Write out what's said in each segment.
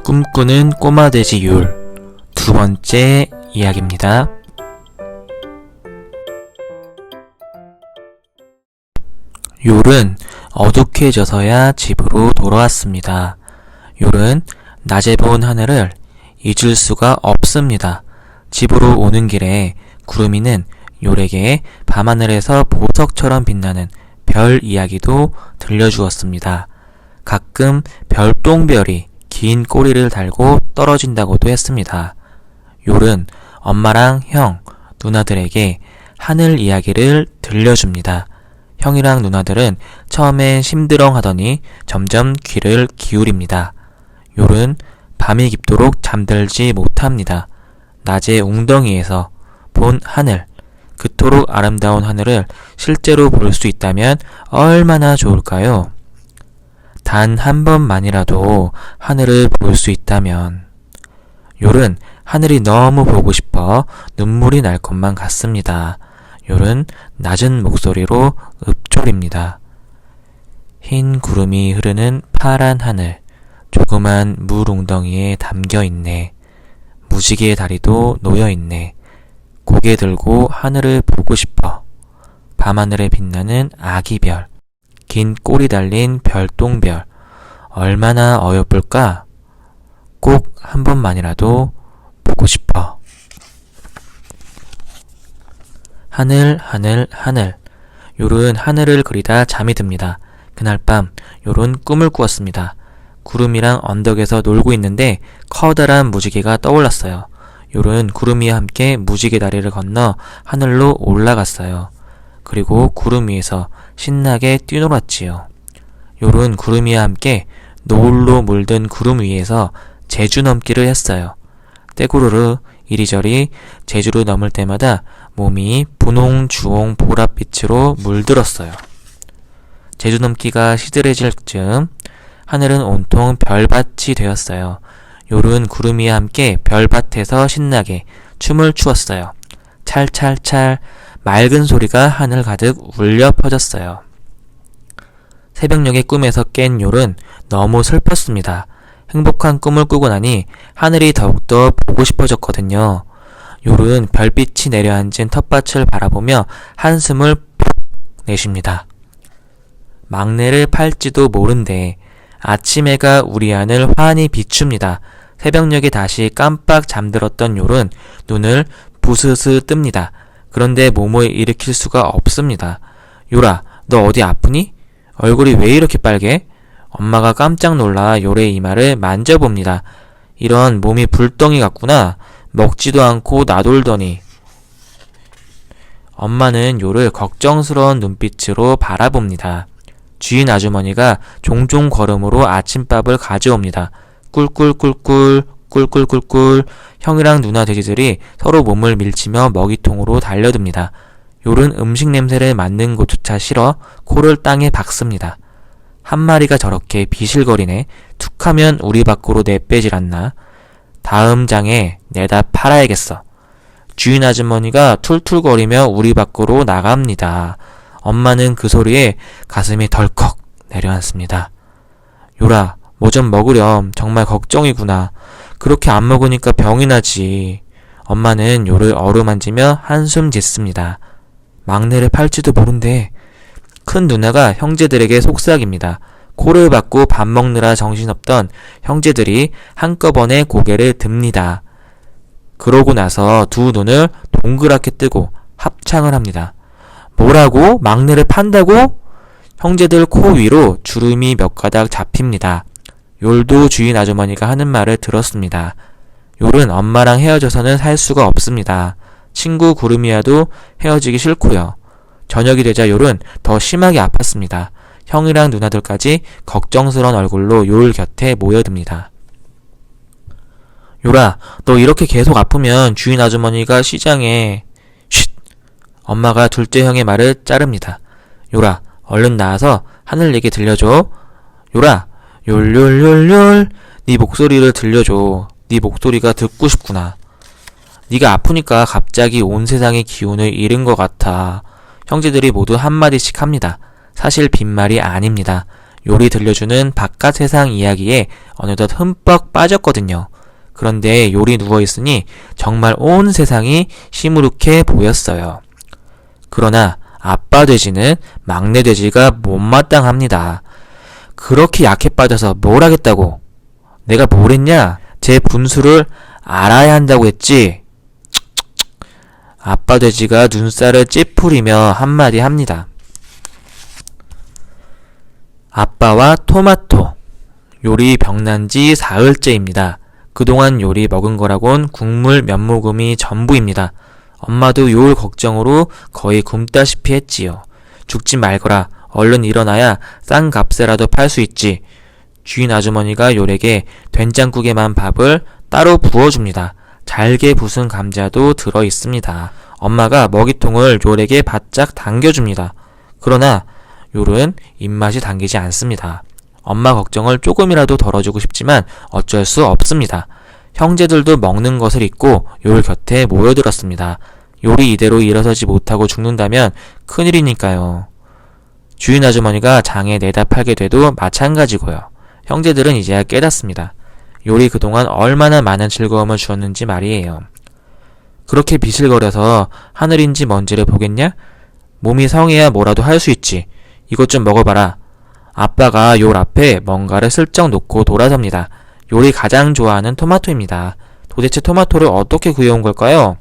꿈꾸는 꼬마돼지 율 두 번째 이야기입니다. 율은 어둑해져서야 집으로 돌아왔습니다. 율은 낮에 본 하늘을 잊을 수가 없습니다. 집으로 오는 길에 구름이는 율에게 밤하늘에서 보석처럼 빛나는 별 이야기도 들려주었습니다. 가끔 별똥별이 긴 꼬리를 달고 떨어진다고도 했습니다. 율은 엄마랑 형, 누나들에게 하늘 이야기를 들려줍니다. 형이랑 누나들은 처음엔 심드렁 하더니 점점 귀를 기울입니다. 율은 밤이 깊도록 잠들지 못합니다. 낮에 웅덩이에서 본 하늘, 그토록 아름다운 하늘을 실제로 볼 수 있다면 얼마나 좋을까요? 단 한 번만이라도 하늘을 볼 수 있다면. 율은 하늘이 너무 보고 싶어 눈물이 날 것만 같습니다. 율은 낮은 목소리로 읊조립니다. 흰 구름이 흐르는 파란 하늘, 조그만 물 웅덩이에 담겨있네. 무지개의 다리도 놓여있네. 고개 들고 하늘을 보고 싶어. 밤하늘에 빛나는 아기 별, 긴 꼬리 달린 별똥별, 얼마나 어여쁠까? 꼭 한 번만이라도 보고 싶어. 하늘, 하늘, 하늘. 율은 하늘을 그리다 잠이 듭니다. 그날 밤 율은 꿈을 꾸었습니다. 구름이랑 언덕에서 놀고 있는데 커다란 무지개가 떠올랐어요. 율은 구름이와 함께 무지개 다리를 건너 하늘로 올라갔어요. 그리고 구름 위에서 신나게 뛰놀았지요. 율은 구름이와 함께 노을로 물든 구름 위에서 제주 넘기를 했어요. 떼구르르 이리저리 제주를 넘을 때마다 몸이 분홍, 주홍, 보랏빛으로 물들었어요. 제주 넘기가 시들해질 즈음 하늘은 온통 별밭이 되었어요. 율은 구름이와 함께 별밭에서 신나게 춤을 추었어요. 찰찰찰 맑은 소리가 하늘 가득 울려 퍼졌어요. 새벽녘의 꿈에서 깬 율은 너무 슬펐습니다. 행복한 꿈을 꾸고 나니 하늘이 더욱더 보고 싶어졌거든요. 율은 별빛이 내려앉은 텃밭을 바라보며 한숨을 푹 내쉽니다. 막내를 팔지도 모른대. 아침 해가 우리 안을 환히 비춥니다. 새벽녘에 다시 깜빡 잠들었던 율은 눈을 부스스 뜹니다. 그런데 몸을 일으킬 수가 없습니다. 율아, 너 어디 아프니? 얼굴이 왜 이렇게 빨개? 엄마가 깜짝 놀라 율의 이마를 만져봅니다. 이런 몸이 불덩이 같구나. 먹지도 않고 나돌더니. 엄마는 율을 걱정스러운 눈빛으로 바라봅니다. 주인 아주머니가 종종 걸음으로 아침밥을 가져옵니다. 꿀꿀꿀꿀 꿀꿀꿀꿀. 형이랑 누나 돼지들이 서로 몸을 밀치며 먹이통으로 달려듭니다. 율은 음식 냄새를 맡는 것조차 싫어 코를 땅에 박습니다. 한 마리가 저렇게 비실거리네. 툭하면 우리 밖으로 내빼질 않나. 다음 장에 내다 팔아야겠어. 주인 아주머니가 툴툴거리며 우리 밖으로 나갑니다. 엄마는 그 소리에 가슴이 덜컥 내려앉습니다. 율아, 뭐 좀 먹으렴. 정말 걱정이구나. 그렇게 안 먹으니까 병이 나지. 엄마는 율을 어루만지며 한숨 짓습니다. 막내를 팔지도 모른대. 큰 누나가 형제들에게 속삭입니다. 코를 박고 밥 먹느라 정신없던 형제들이 한꺼번에 고개를 듭니다. 그러고 나서 두 눈을 동그랗게 뜨고 합창을 합니다. 뭐라고? 막내를 판다고? 형제들 코 위로 주름이 몇 가닥 잡힙니다. 율도 주인 아주머니가 하는 말을 들었습니다. 율은 엄마랑 헤어져서는 살 수가 없습니다. 친구 구름이와도 헤어지기 싫고요. 저녁이 되자 율은 더 심하게 아팠습니다. 형이랑 누나들까지 걱정스러운 얼굴로 율 곁에 모여듭니다. 율아, 너 이렇게 계속 아프면 주인 아주머니가 시장에... 쉿! 엄마가 둘째 형의 말을 자릅니다. 율아, 얼른 나와서 하늘 얘기 들려줘. 율아, 율율율율. 네 목소리를 들려줘. 네 목소리가 듣고 싶구나. 네가 아프니까 갑자기 온 세상의 기운을 잃은 것 같아. 형제들이 모두 한마디씩 합니다. 사실 빈말이 아닙니다. 요리 들려주는 바깥 세상 이야기에 어느덧 흠뻑 빠졌거든요. 그런데 요리 누워있으니 정말 온 세상이 시무룩해 보였어요. 그러나 아빠 돼지는 막내 돼지가 못마땅합니다. 그렇게 약해 빠져서 뭘 하겠다고? 내가 뭘 했냐? 제 분수를 알아야 한다고 했지. 아빠 돼지가 눈살을 찌푸리며 한마디 합니다. 아빠와 토마토. 요리 병난 지 사흘째입니다. 그동안 요리 먹은 거라곤 국물 몇 모금이 전부입니다. 엄마도 요울 걱정으로 거의 굶다시피 했지요. 죽지 말거라. 얼른 일어나야 싼 값에라도 팔 수 있지. 주인 아주머니가 요에게 된장국에만 밥을 따로 부어줍니다. 잘게 부순 감자도 들어있습니다. 엄마가 먹이통을 요에게 바짝 당겨줍니다. 그러나 요는 입맛이 당기지 않습니다. 엄마 걱정을 조금이라도 덜어주고 싶지만 어쩔 수 없습니다. 형제들도 먹는 것을 잊고 요 곁에 모여들었습니다. 요리 이대로 일어서지 못하고 죽는다면 큰일이니까요. 주인 아주머니가 장에 내다 팔게 돼도 마찬가지고요. 형제들은 이제야 깨닫습니다. 요리 그동안 얼마나 많은 즐거움을 주었는지 말이에요. 그렇게 비실거려서 하늘인지 먼지를 보겠냐? 몸이 성해야 뭐라도 할 수 있지. 이것 좀 먹어봐라. 아빠가 요 앞에 뭔가를 슬쩍 놓고 돌아섭니다. 요리 가장 좋아하는 토마토입니다. 도대체 토마토를 어떻게 구해온 걸까요?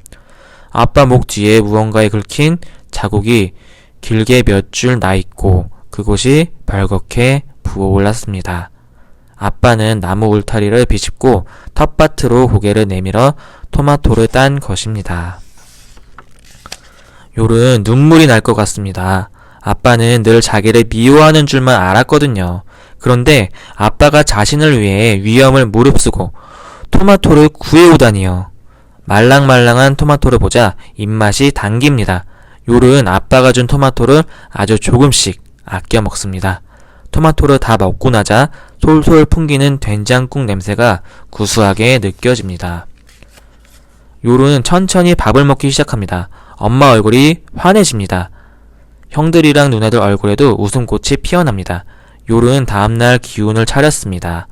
아빠 목 뒤에 무언가에 긁힌 자국이 길게 몇 줄 나있고 그곳이 벌겋게 부어올랐습니다. 아빠는 나무 울타리를 비집고 텃밭으로 고개를 내밀어 토마토를 딴 것입니다. 요는 눈물이 날 것 같습니다. 아빠는 늘 자기를 미워하는 줄만 알았거든요. 그런데 아빠가 자신을 위해 위험을 무릅쓰고 토마토를 구해오다니요. 말랑말랑한 토마토를 보자 입맛이 당깁니다. 요는 아빠가 준 토마토를 아주 조금씩 아껴 먹습니다. 토마토를 다 먹고 나자 솔솔 풍기는 된장국 냄새가 구수하게 느껴집니다. 요는 천천히 밥을 먹기 시작합니다. 엄마 얼굴이 환해집니다. 형들이랑 누나들 얼굴에도 웃음꽃이 피어납니다. 요는 다음날 기운을 차렸습니다.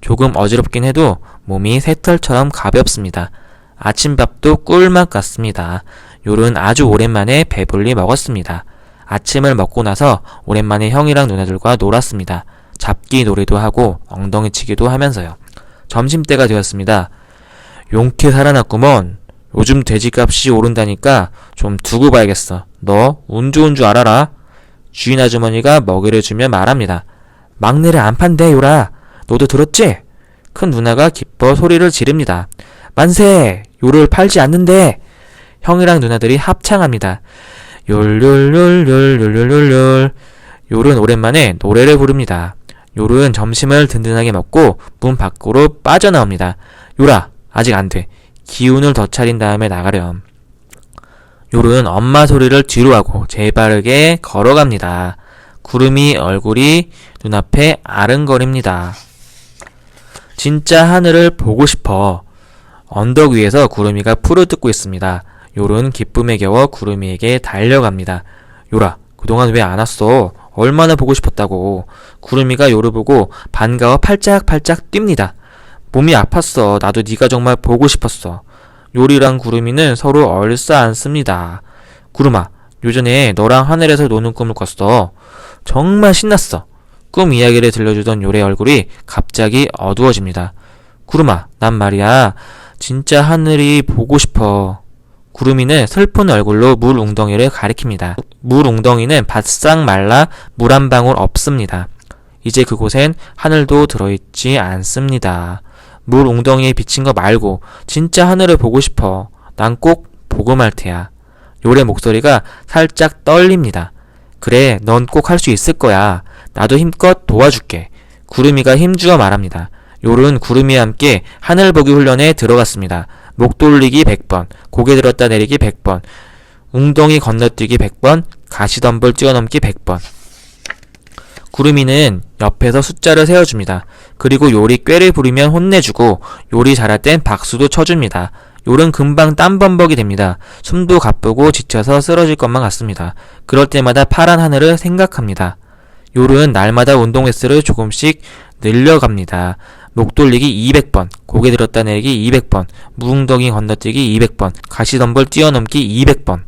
조금 어지럽긴 해도 몸이 새털처럼 가볍습니다. 아침밥도 꿀맛 같습니다. 요는 아주 오랜만에 배불리 먹었습니다. 아침을 먹고 나서 오랜만에 형이랑 누나들과 놀았습니다. 잡기 놀이도 하고 엉덩이치기도 하면서요. 점심때가 되었습니다. 용케 살아났구먼. 요즘 돼지값이 오른다니까 좀 두고 봐야겠어. 너 운 좋은 줄 알아라. 주인 아주머니가 먹이를 주며 말합니다. 막내를 안 판대 요라. 너도 들었지? 큰 누나가 기뻐 소리를 지릅니다. 만세! 요를 팔지 않는데! 형이랑 누나들이 합창합니다. 욜욜욜욜욜욜욜. 요는 오랜만에 노래를 부릅니다. 요는 점심을 든든하게 먹고 문 밖으로 빠져나옵니다. 요라, 아직 안 돼. 기운을 더 차린 다음에 나가렴. 요는 엄마 소리를 뒤로 하고 재빠르게 걸어갑니다. 구름이 얼굴이 눈앞에 아른거립니다. 진짜 하늘을 보고 싶어. 언덕 위에서 구름이가 풀을 뜯고 있습니다. 요는 기쁨에 겨워 구름이에게 달려갑니다. 요라, 그동안 왜 안 왔어? 얼마나 보고 싶었다고. 구름이가 요를 보고 반가워 팔짝팔짝 뜁니다. 몸이 아팠어. 나도 네가 정말 보고 싶었어. 요리랑 구름이는 서로 얼싸안습니다. 구름아, 요전에 너랑 하늘에서 노는 꿈을 꿨어. 정말 신났어. 꿈 이야기를 들려주던 요의 얼굴이 갑자기 어두워집니다. 구름아, 난 말이야. 진짜 하늘이 보고 싶어. 구름이는 슬픈 얼굴로 물 웅덩이를 가리킵니다. 물 웅덩이는 바싹 말라 물 한 방울 없습니다. 이제 그곳엔 하늘도 들어있지 않습니다. 물 웅덩이에 비친 거 말고 진짜 하늘을 보고 싶어. 난 꼭 보고 말 테야. 요의 목소리가 살짝 떨립니다. 그래, 넌 꼭 할 수 있을 거야. 나도 힘껏 도와줄게. 구름이가 힘주어 말합니다. 요는 구름이와 함께 하늘 보기 훈련에 들어갔습니다. 목 돌리기 100번, 고개 들었다 내리기 100번, 웅덩이 건너뛰기 100번, 가시덤불 뛰어넘기 100번. 구름이는 옆에서 숫자를 세워줍니다. 그리고 요리 꾀를 부리면 혼내주고 요리 잘할 땐 박수도 쳐줍니다. 요는 금방 땀범벅이 됩니다. 숨도 가쁘고 지쳐서 쓰러질 것만 같습니다. 그럴 때마다 파란 하늘을 생각합니다. 요른 날마다 운동 횟수를 조금씩 늘려갑니다. 목 돌리기 200번, 고개 들었다 내리기 200번, 무웅덩이 건너뛰기 200번, 가시덤불 뛰어넘기 200번.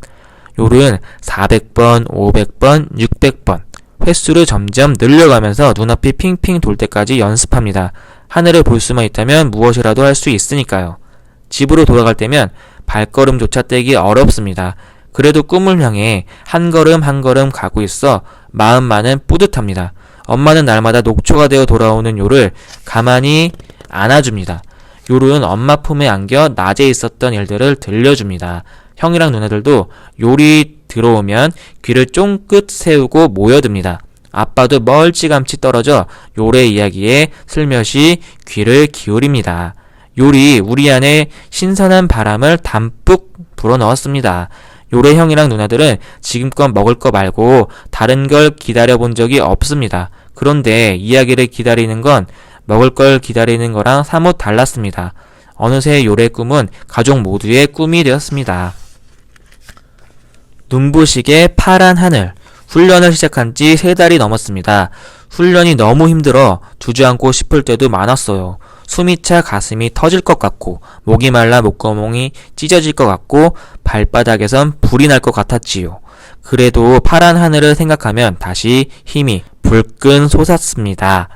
요른 400번, 500번, 600번. 횟수를 점점 늘려가면서 눈앞이 핑핑 돌 때까지 연습합니다. 하늘을 볼 수만 있다면 무엇이라도 할 수 있으니까요. 집으로 돌아갈 때면 발걸음조차 떼기 어렵습니다. 그래도 꿈을 향해 한 걸음 한 걸음 가고 있어 마음만은 뿌듯합니다. 엄마는 날마다 녹초가 되어 돌아오는 요를 가만히 안아줍니다. 요는 엄마 품에 안겨 낮에 있었던 일들을 들려줍니다. 형이랑 누나들도 요리 들어오면 귀를 쫑긋 세우고 모여듭니다. 아빠도 멀찌감치 떨어져 요래 이야기에 슬며시 귀를 기울입니다. 요리 우리 안에 신선한 바람을 담뿍 불어넣었습니다. 요래 형이랑 누나들은 지금껏 먹을 거 말고 다른 걸 기다려본 적이 없습니다. 그런데 이야기를 기다리는 건 먹을 걸 기다리는 거랑 사뭇 달랐습니다. 어느새 요래 꿈은 가족 모두의 꿈이 되었습니다. 눈부시게 파란 하늘. 훈련을 시작한 지 3달이 넘었습니다. 훈련이 너무 힘들어 주저앉고 싶을 때도 많았어요. 숨이 차 가슴이 터질 것 같고 목이 말라 목구멍이 찢어질 것 같고 발바닥에선 불이 날 것 같았지요. 그래도 파란 하늘을 생각하면 다시 힘이 불끈 솟았습니다.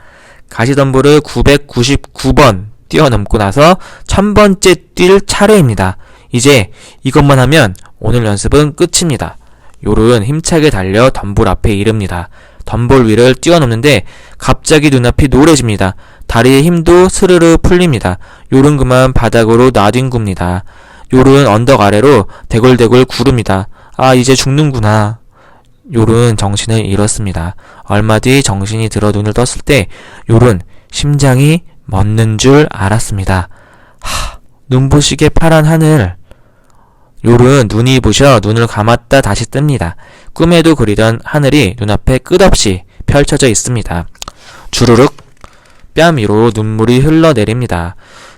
가시덤불을 999번 뛰어넘고 나서 1000번째 뛸 차례입니다. 이제 이것만 하면 오늘 연습은 끝입니다. 요른 힘차게 달려 덤불 앞에 이릅니다. 덤불 위를 뛰어넘는데 갑자기 눈앞이 노래집니다. 다리의 힘도 스르르 풀립니다. 요른 그만 바닥으로 나뒹굽니다. 요른 언덕 아래로 대굴대굴 구릅니다. 아, 이제 죽는구나. 요른 정신을 잃었습니다. 얼마 뒤 정신이 들어 눈을 떴을 때 요른 심장이 멎는 줄 알았습니다. 눈부시게 파란 하늘. 요른 눈이 부셔 눈을 감았다 다시 뜹니다. 꿈에도 그리던 하늘이 눈앞에 끝없이 펼쳐져 있습니다. 주르륵 뺨 위로 눈물이 흘러내립니다.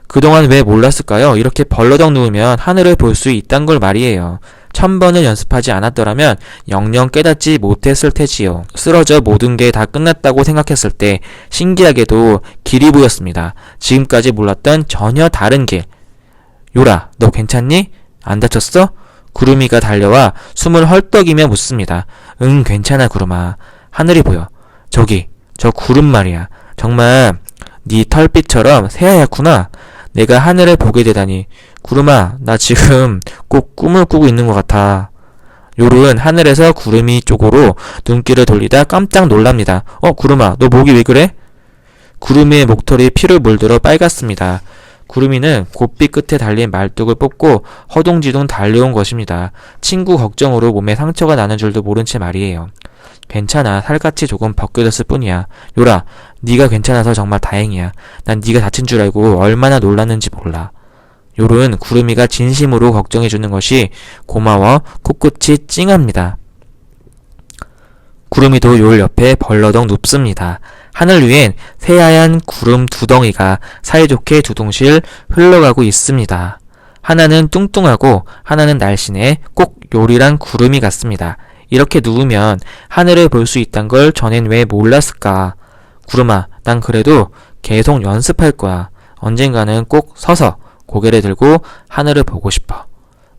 그동안 왜 몰랐을까요? 이렇게 벌러덩 누우면 하늘을 볼 수 있단 걸 말이에요. 1000번을 연습하지 않았더라면 영영 깨닫지 못했을 테지요. 쓰러져 모든 게 다 끝났다고 생각했을 때 신기하게도 길이 보였습니다. 지금까지 몰랐던 전혀 다른 길. 요라, 너 괜찮니? 안 다쳤어? 구름이가 달려와 숨을 헐떡이며 묻습니다. 응, 괜찮아 구름아. 하늘이 보여. 저기, 저 구름 말이야. 정말 네 털빛처럼 새하얗구나. 내가 하늘을 보게 되다니. 구름아, 나 지금 꼭 꿈을 꾸고 있는 것 같아. 요른 하늘에서 구름이 쪽으로 눈길을 돌리다 깜짝 놀랍니다. 구름아, 너 목이 왜 그래? 구름이의 목털이 피를 물들어 빨갛습니다. 구름이는 곱비 끝에 달린 말뚝을 뽑고 허둥지둥 달려온 것입니다. 친구 걱정으로 몸에 상처가 나는 줄도 모른 채 말이에요. 괜찮아. 살갗이 조금 벗겨졌을 뿐이야. 요라, 네가 괜찮아서 정말 다행이야. 난 네가 다친 줄 알고 얼마나 놀랐는지 몰라. 요른 구름이가 진심으로 걱정해주는 것이 고마워 코끝이 찡합니다. 구름이도 요을 옆에 벌러덩 눕습니다. 하늘 위엔 새하얀 구름 두 덩이가 사이좋게 두둥실 흘러가고 있습니다. 하나는 뚱뚱하고 하나는 날씬해 꼭 요리랑 구름이 같습니다. 이렇게 누우면 하늘을 볼 수 있단 걸 전엔 왜 몰랐을까? 구름아, 난 그래도 계속 연습할 거야. 언젠가는 꼭 서서 고개를 들고 하늘을 보고 싶어.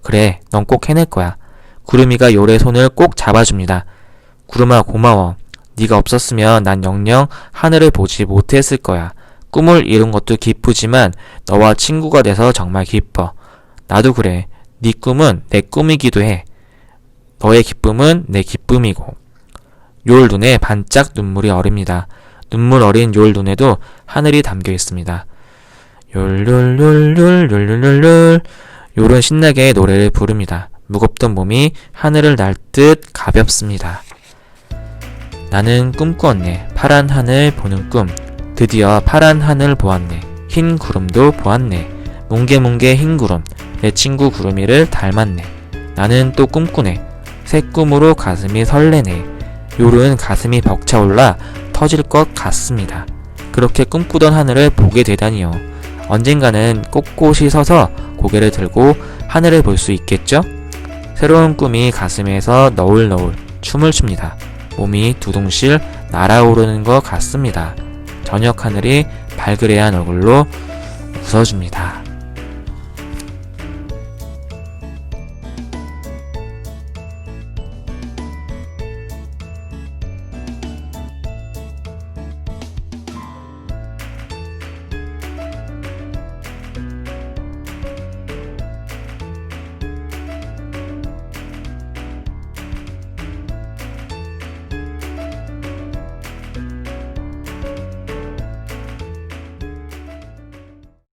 그래, 넌 꼭 해낼 거야. 구름이가 요래 손을 꼭 잡아줍니다. 구름아, 고마워. 네가 없었으면 난 영영 하늘을 보지 못했을 거야. 꿈을 이룬 것도 기쁘지만 너와 친구가 돼서 정말 기뻐. 나도 그래. 네 꿈은 내 꿈이기도 해. 너의 기쁨은 내 기쁨이고. 요을 눈에 반짝 눈물이 어립니다. 눈물 어린 요을 눈에도 하늘이 담겨 있습니다. 욜욜욜욜욜욜. 요런 신나게 노래를 부릅니다. 무겁던 몸이 하늘을 날 듯 가볍습니다. 나는 꿈꾸었네. 파란 하늘 보는 꿈. 드디어 파란 하늘 보았네. 흰 구름도 보았네. 뭉게뭉게 흰 구름. 내 친구 구름이를 닮았네. 나는 또 꿈꾸네. 새 꿈으로 가슴이 설레네. 요른 가슴이 벅차올라 터질 것 같습니다. 그렇게 꿈꾸던 하늘을 보게 되다니요. 언젠가는 꼿꼿이 서서 고개를 들고 하늘을 볼 수 있겠죠? 새로운 꿈이 가슴에서 너울너울 춤을 춥니다. 몸이 두둥실 날아오르는 것 같습니다. 저녁 하늘이 발그레한 얼굴로 웃어줍니다.